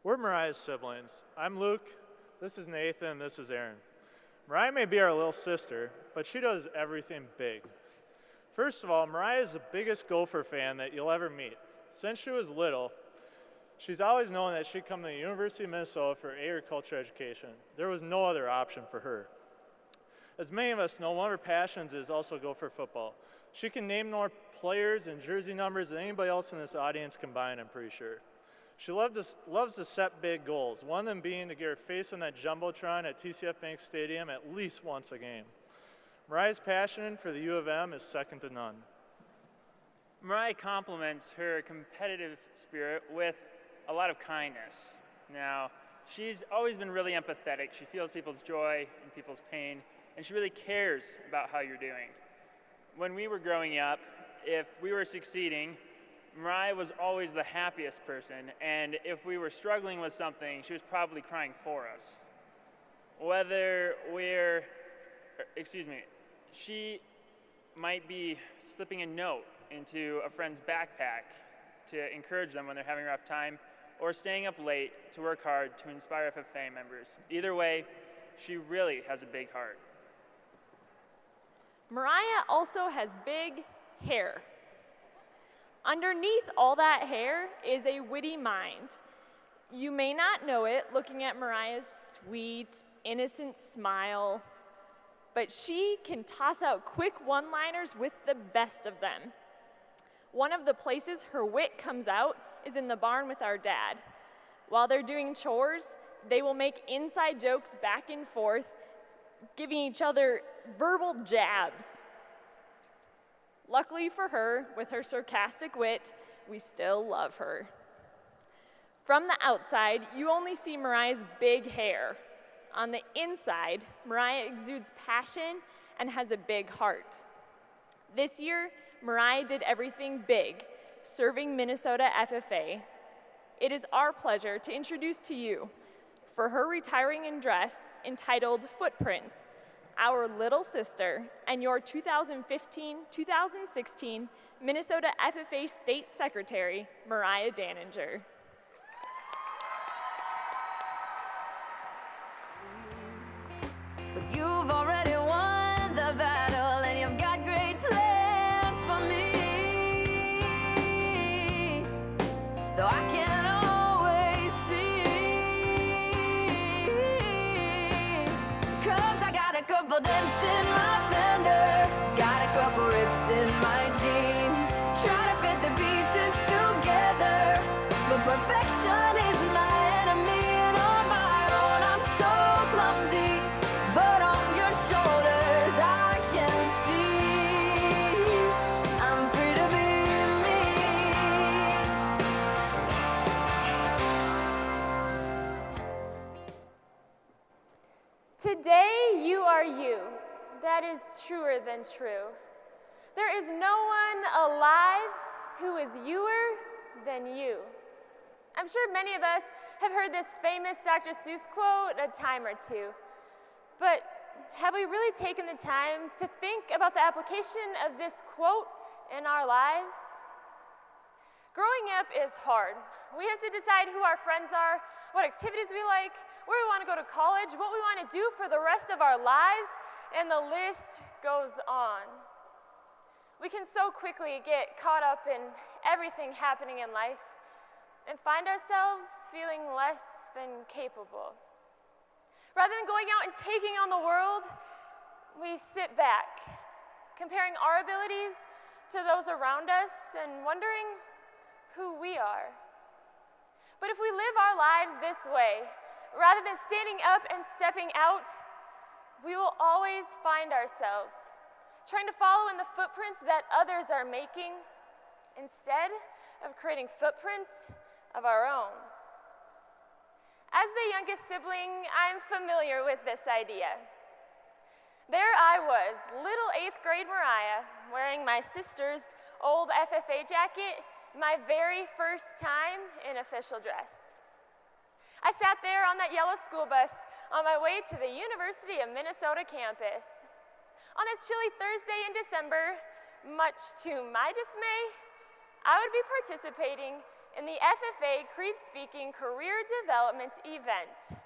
We're Mariah's siblings. I'm Luke, this is Nathan, this is Aaron. Mariah may be our little sister, but she does everything big. First of all, Mariah is the biggest Gopher fan that you'll ever meet. Since she was little, she's always known that she'd come to the University of Minnesota for agriculture education. There was no other option for her. As many of us know, one of her passions is also Gopher football. She can name more players and jersey numbers than anybody else in this audience combined, I'm pretty sure. She loves to set big goals, one of them being to get her face on that Jumbotron at TCF Bank Stadium at least once a game. Mariah's passion for the U of M is second to none. Mariah complements her competitive spirit with a lot of kindness. Now, she's always been really empathetic. She feels people's joy and people's pain, and she really cares about how you're doing. When we were growing up, if we were succeeding, Mariah was always the happiest person, and if we were struggling with something, she was probably crying for us. She might be slipping a note into a friend's backpack to encourage them when they're having a rough time, or staying up late to work hard to inspire FFA members. Either way, she really has a big heart. Mariah also has big hair. Underneath all that hair is a witty mind. You may not know it looking at Mariah's sweet, innocent smile, but she can toss out quick one-liners with the best of them. One of the places her wit comes out is in the barn with our dad. While they're doing chores, they will make inside jokes back and forth, giving each other verbal jabs. Luckily for her, with her sarcastic wit, we still love her. From the outside, you only see Mariah's big hair. On the inside, Mariah exudes passion and has a big heart. This year, Mariah did everything big, serving Minnesota FFA. It is our pleasure to introduce to you, for her retiring address entitled Footprints, our little sister and your 2015-2016 Minnesota FFA State Secretary, Mariah Daninger. But you've already won the battle and you've got great plans for me. Though I can't always see, 'cause I got a couple dents in my fender, got a couple rips in my jeans, try to fit the pieces together, but perfection is my enemy, and on my own I'm so clumsy, but on your shoulders I can see I'm free to be me. Today, you are you. That is truer than true. There is no one alive who is youer than you. I'm sure many of us have heard this famous Dr. Seuss quote a time or two, but have we really taken the time to think about the application of this quote in our lives? Growing up is hard. We have to decide who our friends are, what activities we like, where we want to go to college, what we want to do for the rest of our lives, and the list goes on. We can so quickly get caught up in everything happening in life and find ourselves feeling less than capable. Rather than going out and taking on the world, we sit back, comparing our abilities to those around us and wondering who we are. But if we live our lives this way, rather than standing up and stepping out, we will always find ourselves trying to follow in the footprints that others are making instead of creating footprints of our own. As the youngest sibling, I'm familiar with this idea. There I was, little 8th grade Mariah, wearing my sister's old FFA jacket, my very first time in official dress. I sat there on that yellow school bus on my way to the University of Minnesota campus. On this chilly Thursday in December, much to my dismay, I would be participating in the FFA Creed Speaking Career Development event.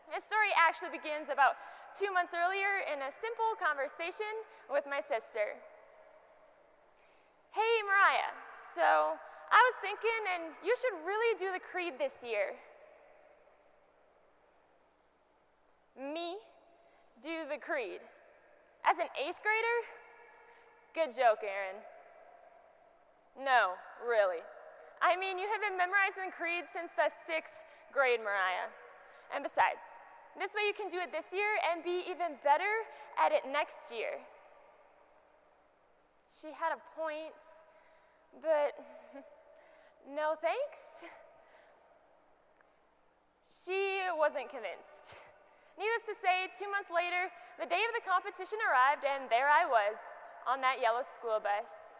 This story actually begins about 2 months earlier in a simple conversation with my sister. Hey, Mariah, so I was thinking, and you should really do the Creed this year. Me do the Creed? As an 8th grader? Good joke, Aaron. No, really. I mean, you have been memorizing the Creed since the 6th grade, Mariah. And besides, this way you can do it this year and be even better at it next year. She had a point, but no thanks. She wasn't convinced. Needless to say, 2 months later, the day of the competition arrived, and there I was on that yellow school bus.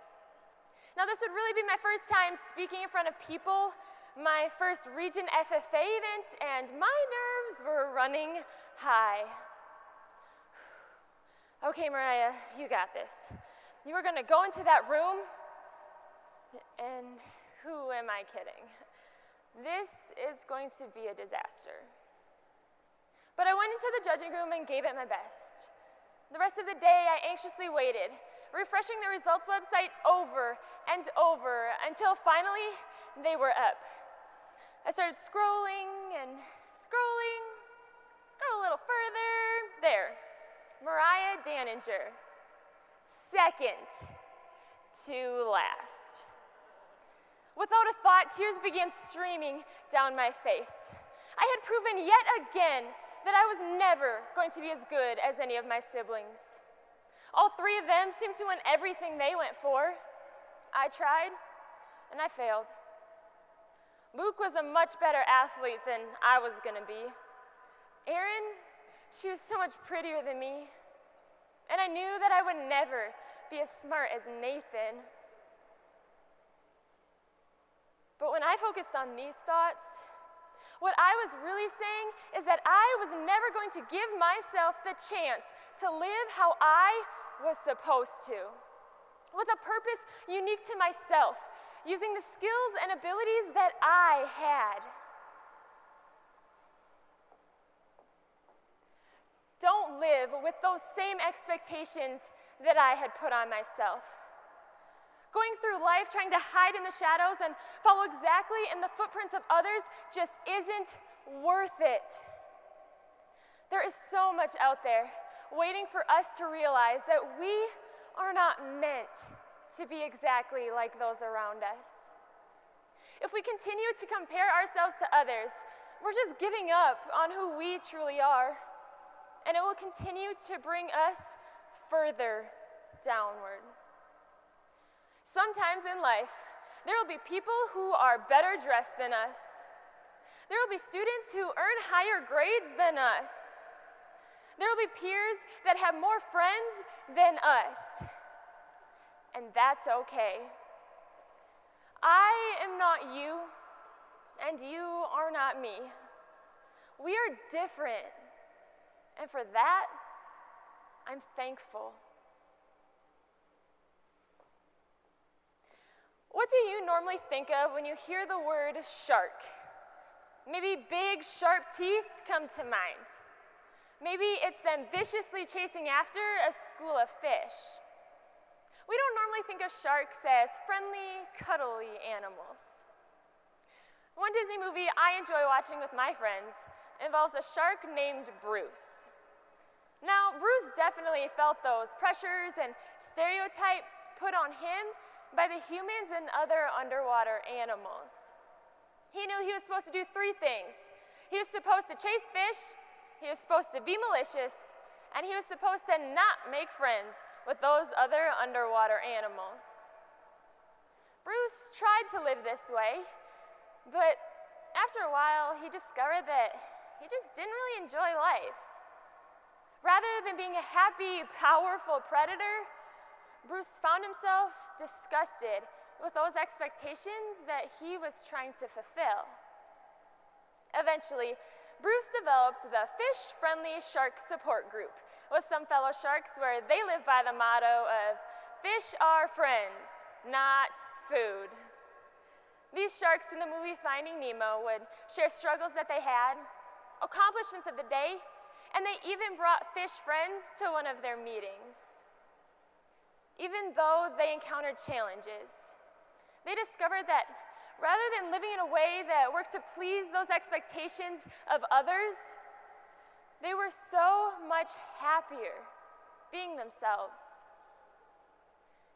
Now, this would really be my first time speaking in front of people, my first Region FFA event, and my nerves were running high. Okay, Mariah, you got this. You are going to go into that room, and who am I kidding? This is going to be a disaster. But I went into the judging room and gave it my best. The rest of the day, I anxiously waited, refreshing the results website over and over until finally they were up. I started scrolling and scrolling, scroll a little further. There, Mariah Daninger, second to last. Without a thought, tears began streaming down my face. I had proven yet again that I was never going to be as good as any of my siblings. All 3 of them seemed to win everything they went for. I tried, and I failed. Luke was a much better athlete than I was gonna be. Erin, she was so much prettier than me. And I knew that I would never be as smart as Nathan. But when I focused on these thoughts, what I was really saying is that I was never going to give myself the chance to live how I was supposed to, with a purpose unique to myself, using the skills and abilities that I had. Don't live with those same expectations that I had put on myself. Going through life trying to hide in the shadows and follow exactly in the footprints of others just isn't worth it. There is so much out there waiting for us to realize that we are not meant to be exactly like those around us. If we continue to compare ourselves to others, we're just giving up on who we truly are, and it will continue to bring us further downward. Sometimes in life, there will be people who are better dressed than us. There will be students who earn higher grades than us. There will be peers that have more friends than us. And that's okay. I am not you, and you are not me. We are different, and for that, I'm thankful. What do you normally think of when you hear the word shark? Maybe big, sharp teeth come to mind. Maybe it's them viciously chasing after a school of fish. We don't normally think of sharks as friendly, cuddly animals. One Disney movie I enjoy watching with my friends involves a shark named Bruce. Now, Bruce definitely felt those pressures and stereotypes put on him by the humans and other underwater animals. He knew he was supposed to do 3 things. He was supposed to chase fish, he was supposed to be malicious, and he was supposed to not make friends with those other underwater animals. Bruce tried to live this way, but after a while, he discovered that he just didn't really enjoy life. Rather than being a happy, powerful predator, Bruce found himself disgusted with those expectations that he was trying to fulfill. Eventually, Bruce developed the Fish-Friendly Shark Support Group with some fellow sharks where they live by the motto of, "Fish are friends, not food." These sharks in the movie Finding Nemo would share struggles that they had, accomplishments of the day, and they even brought fish friends to one of their meetings. Even though they encountered challenges, they discovered that rather than living in a way that worked to please those expectations of others, they were so much happier being themselves.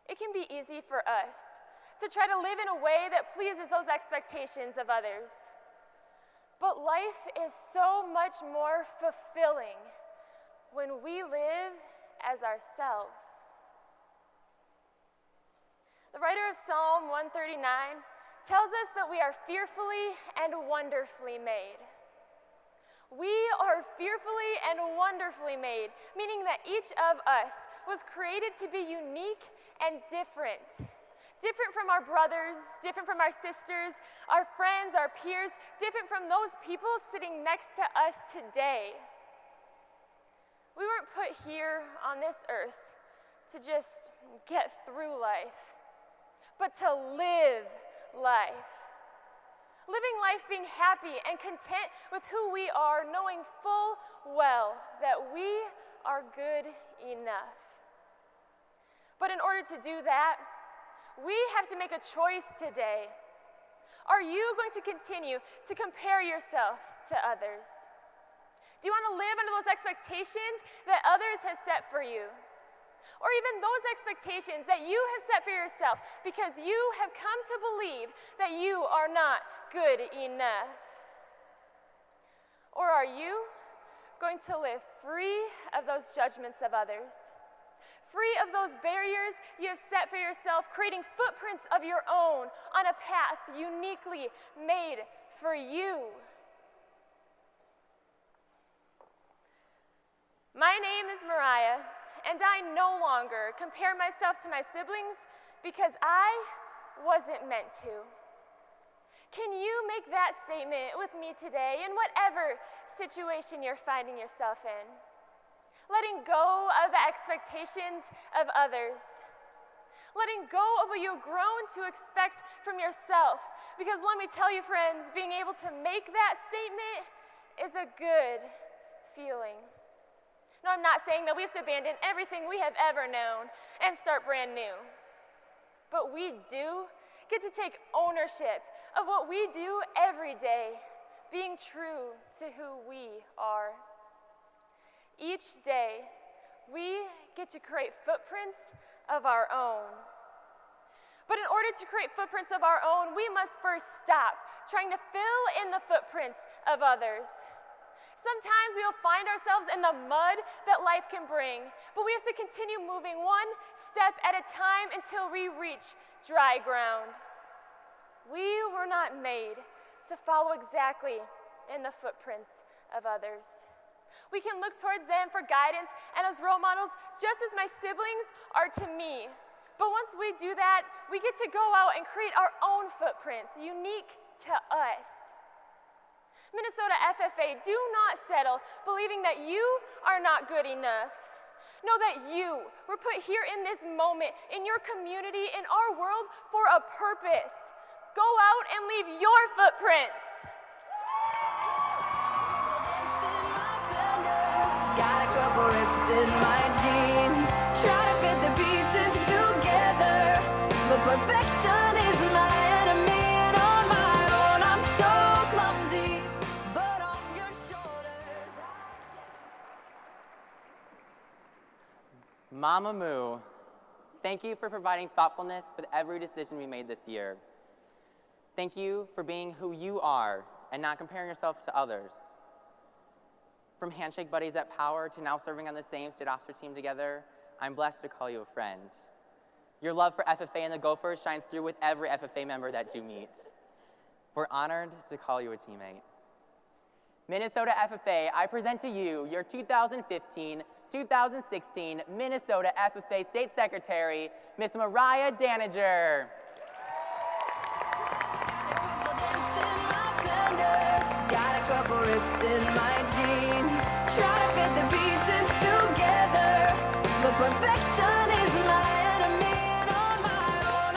It can be easy for us to try to live in a way that pleases those expectations of others. But life is so much more fulfilling when we live as ourselves. The writer of Psalm 139 tells us that we are fearfully and wonderfully made. We are fearfully and wonderfully made, meaning that each of us was created to be unique and different. Different from our brothers, different from our sisters, our friends, our peers, different from those people sitting next to us today. We weren't put here on this earth to just get through life, but to live life. Living life being happy and content with who we are, knowing full well that we are good enough. But in order to do that, we have to make a choice today. Are you going to continue to compare yourself to others? Do you want to live under those expectations that others have set for you? Or even those expectations that you have set for yourself because you have come to believe that you are not good enough? Or are you going to live free of those judgments of others? Free of those barriers you have set for yourself, creating footprints of your own on a path uniquely made for you. My name is Mariah, and I no longer compare myself to my siblings because I wasn't meant to. Can you make that statement with me today in whatever situation you're finding yourself in? Letting go of the expectations of others. Letting go of what you've grown to expect from yourself. Because let me tell you, friends, being able to make that statement is a good feeling. No, I'm not saying that we have to abandon everything we have ever known and start brand new. But we do get to take ownership of what we do every day, being true to who we are. Each day, we get to create footprints of our own. But in order to create footprints of our own, we must first stop trying to fill in the footprints of others. Sometimes we'll find ourselves in the mud that life can bring, but we have to continue moving one step at a time until we reach dry ground. We were not made to follow exactly in the footprints of others. We can look towards them for guidance and as role models, just as my siblings are to me. But once we do that, we get to go out and create our own footprints, unique to us. Minnesota FFA, do not settle believing that you are not good enough. Know that you were put here in this moment, in your community, in our world, for a purpose. Go out and leave your footprints. Got a couple rips in my jeans, try to fit the pieces together, but perfection is my enemy, and on my own I'm so clumsy, but on your shoulders Mama Moo, thank you for providing thoughtfulness with every decision we made this year. Thank you for being who you are and not comparing yourself to others. From handshake buddies at Power to now serving on the same state officer team together, I'm blessed to call you a friend. Your love for FFA and the Gophers shines through with every FFA member that you meet. We're honored to call you a teammate. Minnesota FFA, I present to you your 2015-2016 Minnesota FFA State Secretary, Miss Mariah Danager. got a couple rips in my jeans, try to fit the pieces together, but perfection